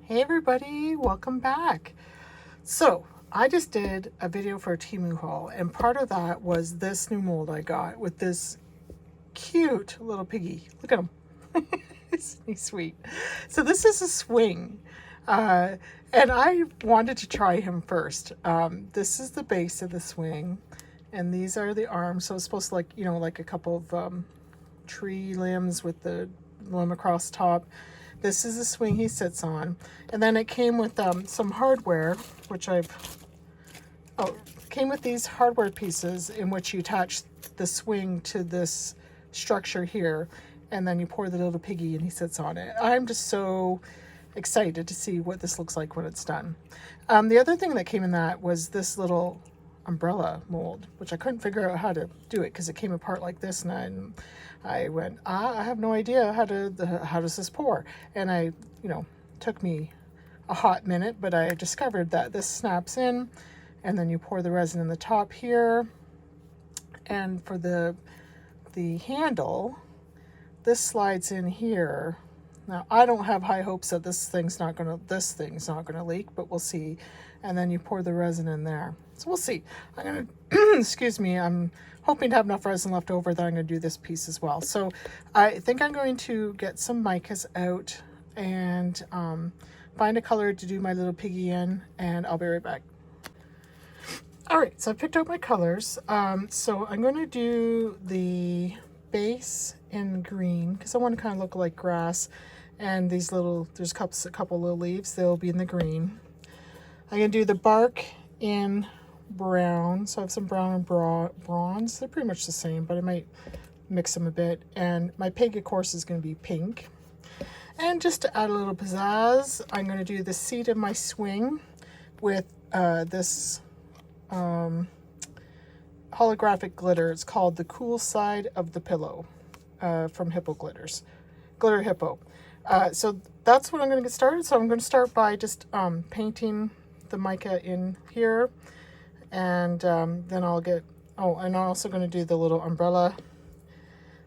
Hey everybody, welcome back. So I just did a video for a Temu haul, and part of that was this new mold I got with this cute little piggy. Look at him. He's sweet. So this is a swing, and I wanted to try him first. This is the base of the swing, and these are the arms. So it's supposed to like a couple of tree limbs with the limb across top. This is the swing he sits on. And then it came with some hardware, which came with these hardware pieces in which you attach the swing to this structure here, and then you pour the little piggy and he sits on it. I'm just so excited to see what this looks like when it's done. The other thing that came in that was this little umbrella mold, which I couldn't figure out how to do it because it came apart like this, and I went, I have no idea how does this pour? And took me a hot minute, but I discovered that this snaps in, and then you pour the resin in the top here, and for the handle, this slides in here. Now I don't have high hopes that this thing's not gonna leak, but we'll see. And then you pour the resin in there. So we'll see. I'm gonna, excuse me, I'm hoping to have enough resin left over that I'm gonna do this piece as well. So I think I'm going to get some micas out and find a color to do my little piggy in, and I'll be right back. All right, so I picked out my colors. So I'm gonna do the base in green because I want to kind of look like grass, and these there's a couple little leaves, they'll be in the green. I'm going to do the bark in brown, so I have some brown and bronze. They're pretty much the same, but I might mix them a bit. And my pig, of course, is going to be pink. And just to add a little pizzazz, I'm going to do the seat of my swing with this holographic glitter. It's called the Cool Side of the Pillow from Hippo Glitters. Glitter Hippo. So that's what I'm going to get started. So I'm going to start by just painting the mica in here, and then I'll get, and I'm also going to do the little umbrella.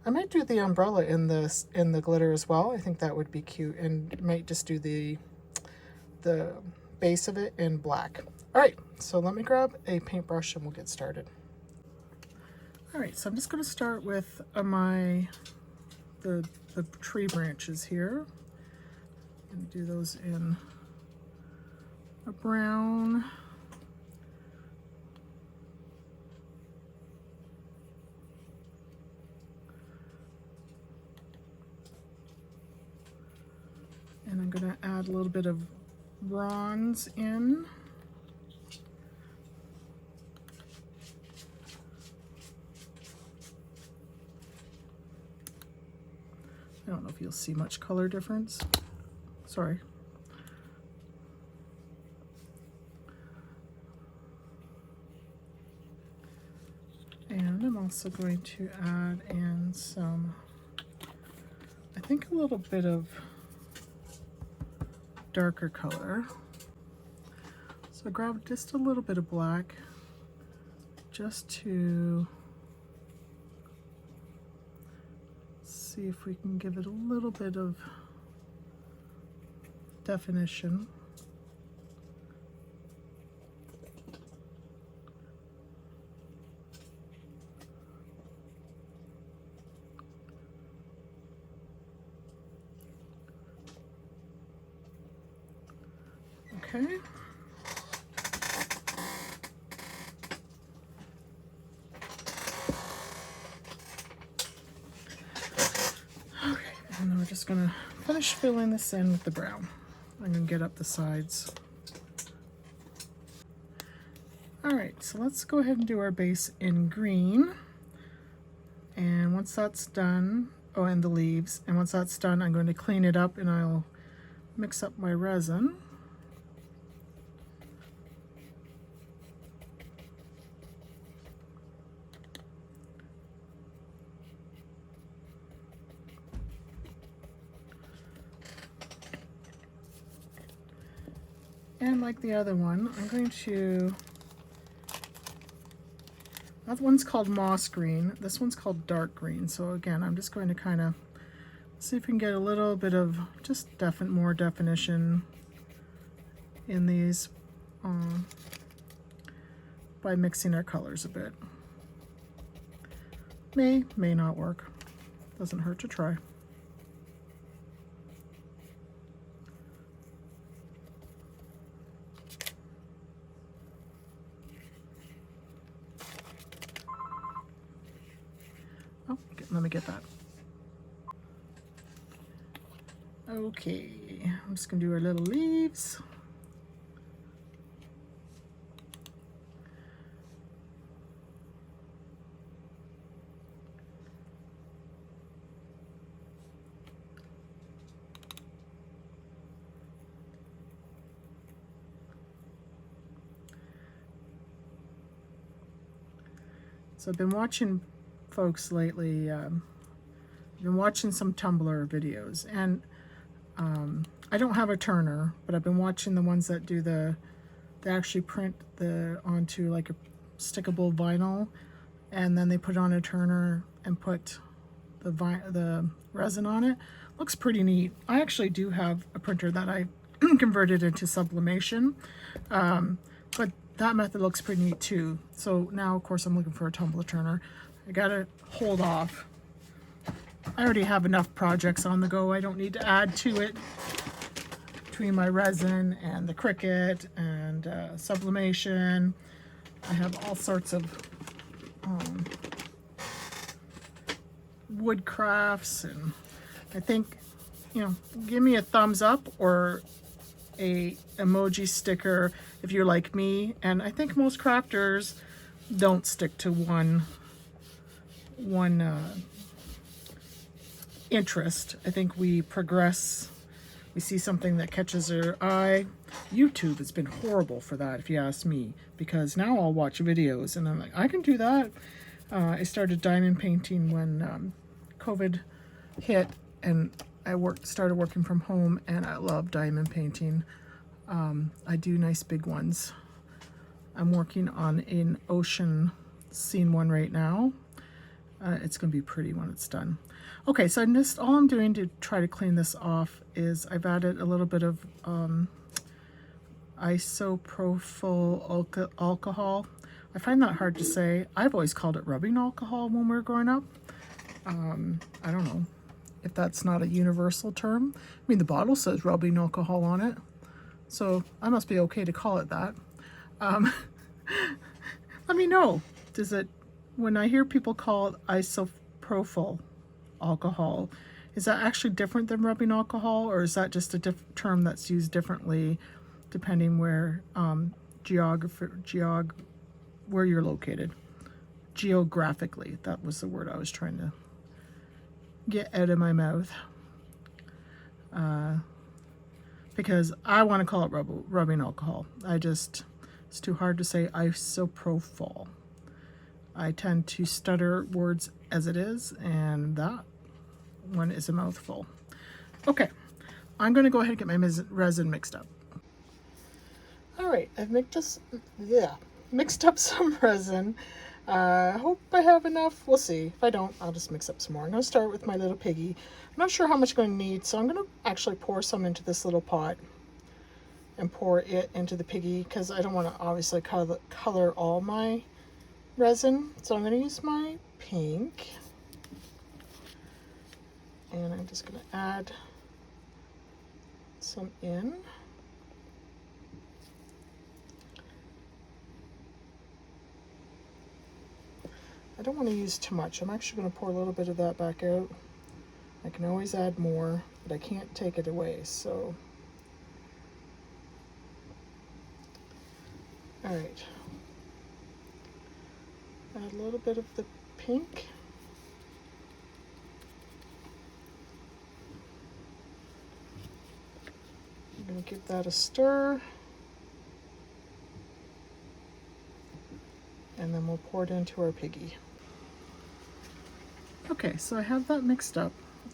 I might do the umbrella in the glitter as well. I think that would be cute, and might just do the base of it in black. All right, so let me grab a paintbrush and we'll get started. All right, so I'm just going to start with the tree branches here. I'm going to do those in a brown. And I'm going to add a little bit of bronze in. I don't know if you'll see much color difference. Sorry. And I'm also going to add in some, I think a little bit of darker color. So grab just a little bit of black just to see if we can give it a little bit of definition. Okay. And we're just gonna finish filling this in with the brown. I'm gonna get up the sides. All right, so let's go ahead and do our base in green. And once that's done, and the leaves, and once that's done, I'm going to clean it up and I'll mix up my resin. And like the other one, I'm going to, that one's called moss green, this one's called dark green. So again, I'm just going to kind of see if we can get a little bit of just more definition in these by mixing our colors a bit. May not work. Doesn't hurt to try. Oh, let me get that. Okay, I'm just gonna do our little leaves. So I've been watching folks lately, I've been watching some Tumblr videos, and I don't have a turner, but I've been watching the ones that do they actually print onto like a stickable vinyl, and then they put it on a turner and put the resin on it. Looks pretty neat. I actually do have a printer that I converted into sublimation, but that method looks pretty neat too. So now, of course, I'm looking for a tumbler turner. I gotta hold off. I already have enough projects on the go. I don't need to add to it between my resin and the Cricut and sublimation. I have all sorts of wood crafts, and I think, you know, give me a thumbs up or a emoji sticker if you're like me. And I think most crafters don't stick to one interest. I think we progress. We see something that catches our eye. YouTube has been horrible for that, if you ask me, because now I'll watch videos and I'm like, I can do that. I started diamond painting when COVID hit, and I started working from home, and I love diamond painting. I do nice big ones. I'm working on an ocean scene one right now. It's going to be pretty when it's done. Okay, so all I'm doing to try to clean this off is I've added a little bit of isopropyl alcohol. I find that hard to say. I've always called it rubbing alcohol when we were growing up. I don't know if that's not a universal term. I mean, the bottle says rubbing alcohol on it, so I must be okay to call it that. Let me know. When I hear people call it isopropyl alcohol, is that actually different than rubbing alcohol, or is that just a term that's used differently depending where where you're located geographically? That was the word I was trying to get out of my mouth, because I want to call it rubbing alcohol. It's too hard to say isopropyl. I tend to stutter words as it is, and that one is a mouthful. Okay, I'm going to go ahead and get my resin mixed up. All right, I've mixed up some resin. I hope I have enough. We'll see. If I don't, I'll just mix up some more. I'm going to start with my little piggy. I'm not sure how much I'm going to need, so I'm going to actually pour some into this little pot and pour it into the piggy, because I don't want to obviously color all my resin. So I'm going to use my pink, and I'm just going to add some in. I don't want to use too much. I'm actually going to pour a little bit of that back out. I can always add more, but I can't take it away, so. All right. Add a little bit of the pink. I'm going to give that a stir. And then we'll pour it into our piggy. Okay, so I have that mixed up.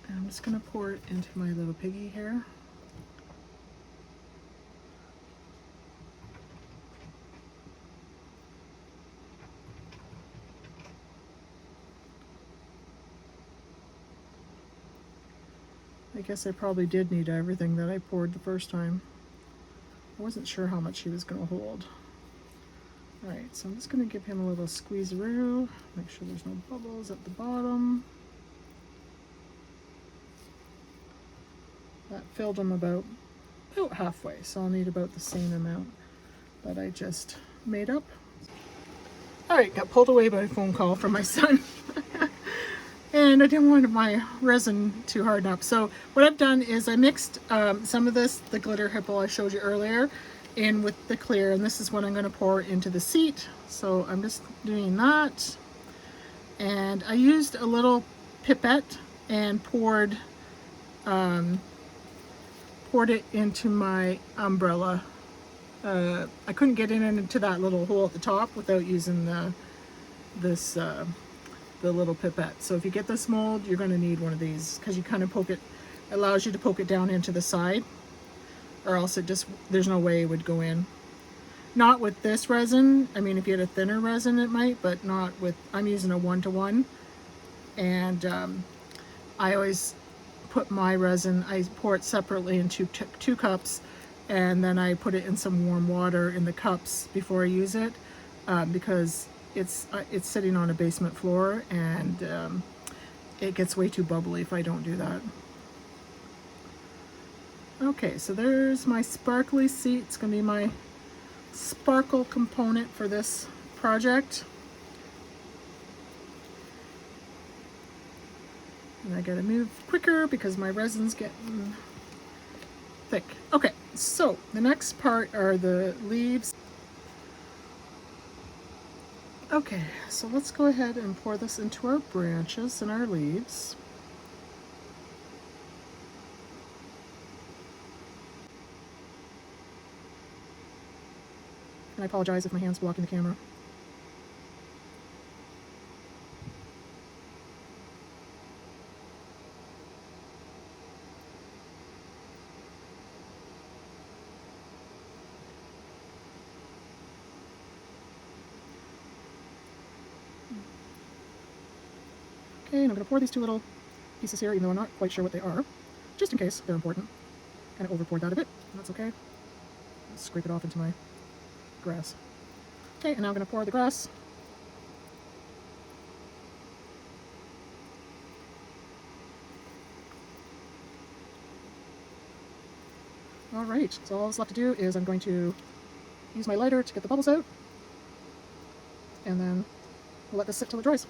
And I'm just going to pour it into my little piggy here. I guess I probably did need everything that I poured the first time. I wasn't sure how much he was going to hold. All right, so I'm just going to give him a little squeeze-a-roo, make sure there's no bubbles at the bottom. That filled him about halfway, so I'll need about the same amount that I just made up. All right, got pulled away by a phone call from my son. And I didn't want my resin to harden up. So what I've done is I mixed some of this, the glitter Hippo I showed you earlier, in with the clear, and this is what I'm going to pour into the seat. So I'm just doing that. And I used a little pipette and poured it into my umbrella. I couldn't get in into that little hole at the top without using the little pipette. So if you get this mold, you're going to need one of these, because you kind of poke it, allows you to poke it down into the side, or else it just, there's no way it would go in. Not with this resin. I mean, if you had a thinner resin it might, but not with, I'm using a 1-to-1, and I always put my resin, I pour it separately in two cups, and then I put it in some warm water in the cups before I use it, because it's sitting on a basement floor, and it gets way too bubbly if I don't do that. Okay, so there's my sparkly seat. It's going to be my sparkle component for this project. And I gotta move quicker because my resin's getting thick. Okay, so the next part are the leaves. Okay, so let's go ahead and pour this into our branches and our leaves. And I apologize if my hand's blocking the camera. Okay, and I'm going to pour these two little pieces here, even though I'm not quite sure what they are, just in case they're important. Kind of over poured that a bit, and that's okay. Let's scrape it off into my grass. Okay, and now I'm going to pour the grass. Alright, so all that's left to do is I'm going to use my lighter to get the bubbles out, and then we'll let this sit till it dries.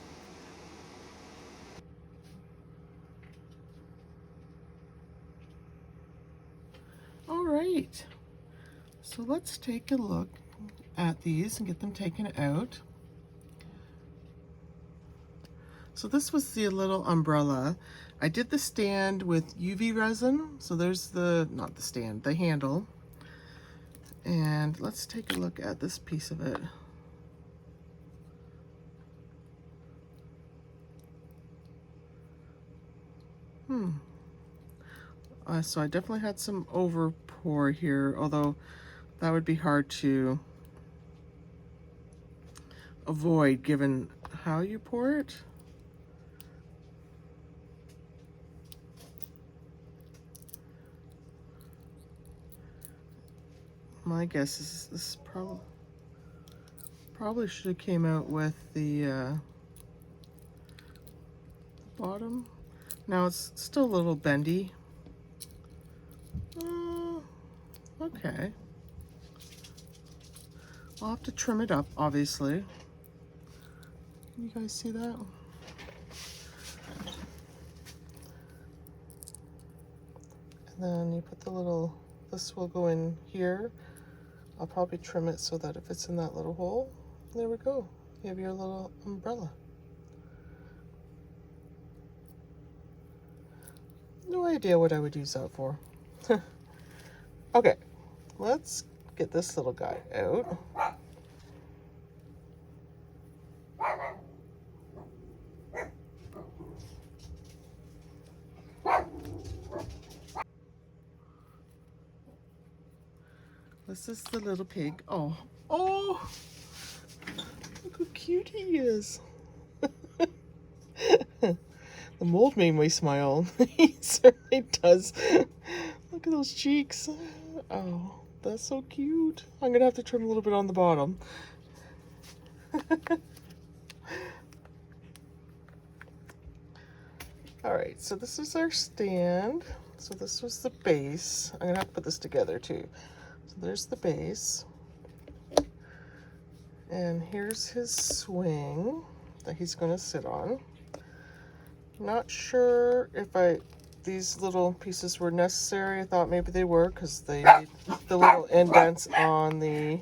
Alright, so let's take a look at these and get them taken out. So this was the little umbrella. I did the stand with UV resin. So there's the, not the stand, the handle. And let's take a look at this piece of it. So I definitely had some over pour here, although that would be hard to avoid given how you pour it. My guess is this probably should have came out with the bottom. Now it's still a little bendy. Okay. I'll have to trim it up, obviously. Can you guys see that? And then you put the little, this will go in here. I'll probably trim it so that if it's in that little hole, there we go. You have your little umbrella. No idea what I would use that for. Okay, let's get this little guy out. This is the little pig. Oh, look how cute he is. The mold made me smile. He certainly does. Look at those cheeks. Oh, That's so cute. I'm gonna have to trim a little bit on the bottom. All right, so this is our stand. So this was the base. I'm gonna have to put this together too. So there's the base. And here's his swing that he's gonna sit on. Not sure if these little pieces were necessary. I thought maybe they were because they made the little indents on the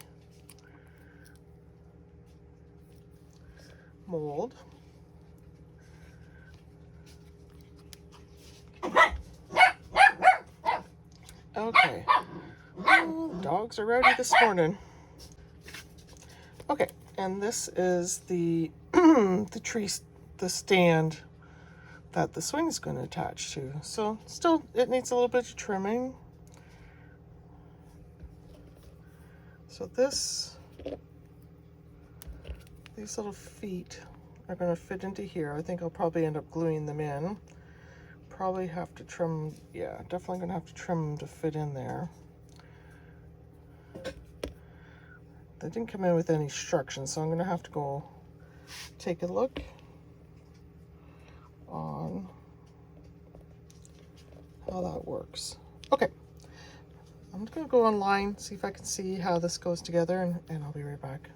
mold. Okay. Oh, dogs are rowdy this morning. Okay, and this is the the stand that the swing is going to attach to. So still, it needs a little bit of trimming. So these little feet are going to fit into here. I think I'll probably end up gluing them in. Probably have to trim, yeah, definitely going to have to trim them to fit in there. They didn't come in with any instructions, so I'm going to have to go take a look on how that works. Okay, I'm just going to go online, see if I can see how this goes together, and I'll be right back.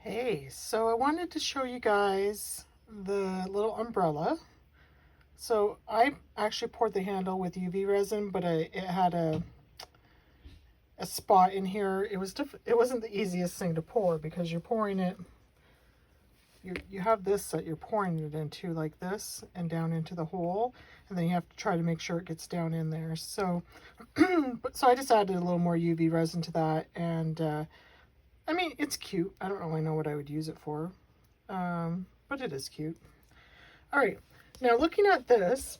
Hey, so I wanted to show you guys the little umbrella. So I actually poured the handle with UV resin, but it had a spot in here. It wasn't the easiest thing to pour because you're pouring it. You have this that you're pouring it into like this and down into the hole, and then you have to try to make sure it gets down in there. So, so I just added a little more UV resin to that, and I mean, it's cute. I don't really know what I would use it for, but it is cute. All right, now looking at this,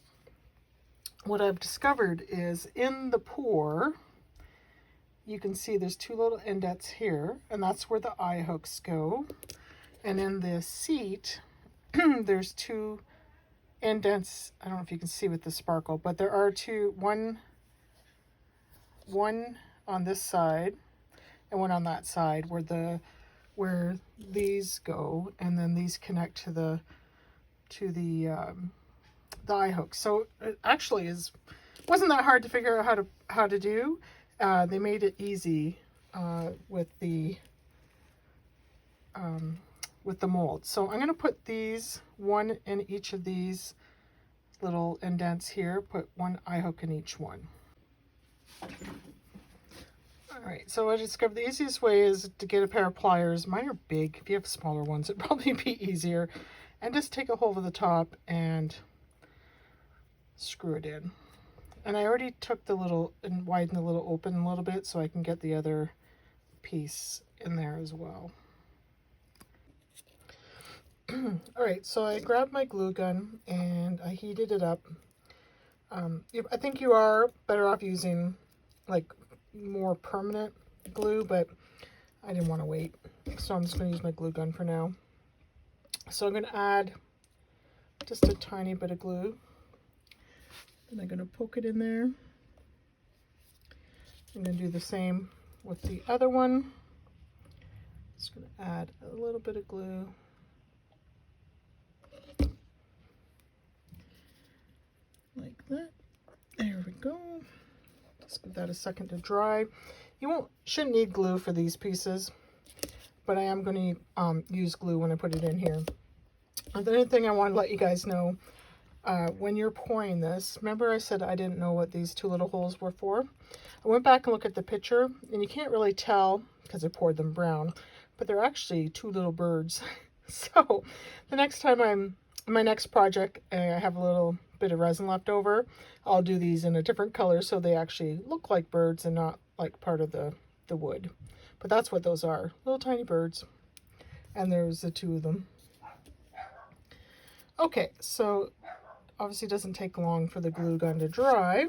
what I've discovered is in the pour, you can see there's two little indents here, and that's where the eye hooks go. And in the seat, there's two indents. I don't know if you can see with the sparkle, but there are two, one on this side and one on that side where these go, and then these connect to the eye hook. So it actually wasn't that hard to figure out how to do. They made it easy with the mold. So I'm going to put these, one in each of these little indents here, put one eye hook in each one. All right, so I discovered the easiest way is to get a pair of pliers. Mine are big. If you have smaller ones, it'd probably be easier. And just take a hold of the top and screw it in. And I already took the little and widened the little open a little bit so I can get the other piece in there as well. All right, so I grabbed my glue gun and I heated it up. I think you are better off using like more permanent glue, but I didn't want to wait, so I'm just going to use my glue gun for now. So I'm going to add just a tiny bit of glue, and I'm going to poke it in there. I'm going to do the same with the other one. Just going to add a little bit of glue. Like that. There we go. Just give that a second to dry. You shouldn't need glue for these pieces, but I am going to use glue when I put it in here. And the other thing I want to let you guys know, when you're pouring this, remember I said I didn't know what these two little holes were for? I went back and looked at the picture, and you can't really tell because I poured them brown, but they're actually two little birds. So the next time my next project, I have a little bit of resin left over, I'll do these in a different color so they actually look like birds and not like part of the wood. But that's what those are, little tiny birds. And there's the two of them. Okay, so obviously it doesn't take long for the glue gun to dry.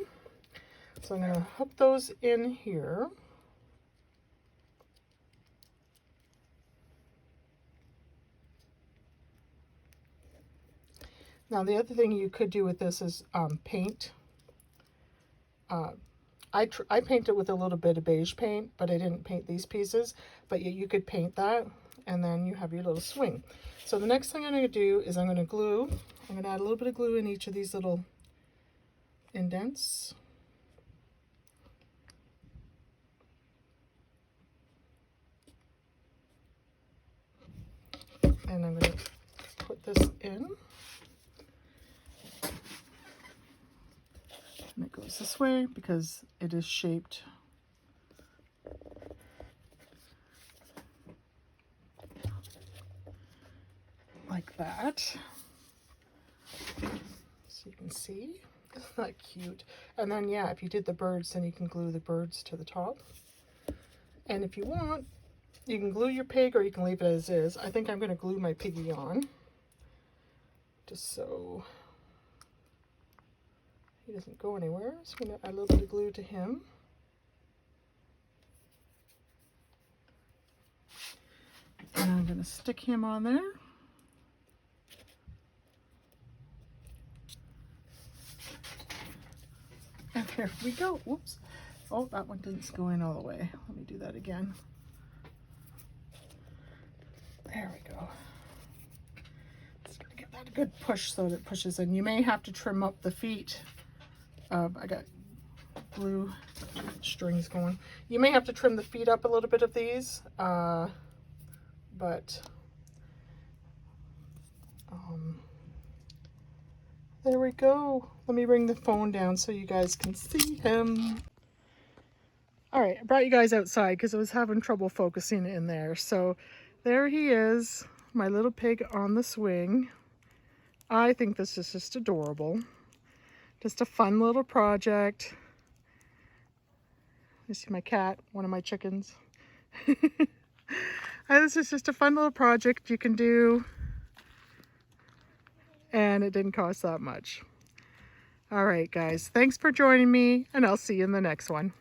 So I'm going to hook those in here. Now the other thing you could do with this is paint I painted with a little bit of beige paint, but I didn't paint these pieces. But you could paint that, and then you have your little swing. So the next thing I'm going to do is I'm going to add a little bit of glue in each of these little indents. And I'm going to put this in. And it goes this way because it is shaped like that. So you can see. Isn't that cute? And then, yeah, if you did the birds, then you can glue the birds to the top. And if you want, you can glue your pig or you can leave it as is. I think I'm going to glue my piggy on, just so he doesn't go anywhere. So I'm going to add a little bit of glue to him. And I'm going to stick him on there. And there we go. Whoops. Oh, that one didn't go in all the way. Let me do that again. There we go. Just gonna get that a good push so that it pushes in. You may have to trim up the feet. I got blue strings going. You may have to trim the feet up a little bit of these, but there we go. Let me bring the phone down so you guys can see him. All right, I brought you guys outside because I was having trouble focusing in there. So there he is, my little pig on the swing. I think this is just adorable. Just a fun little project. You see my cat, one of my chickens. This is just a fun little project you can do. And it didn't cost that much. All right, guys, thanks for joining me, and I'll see you in the next one.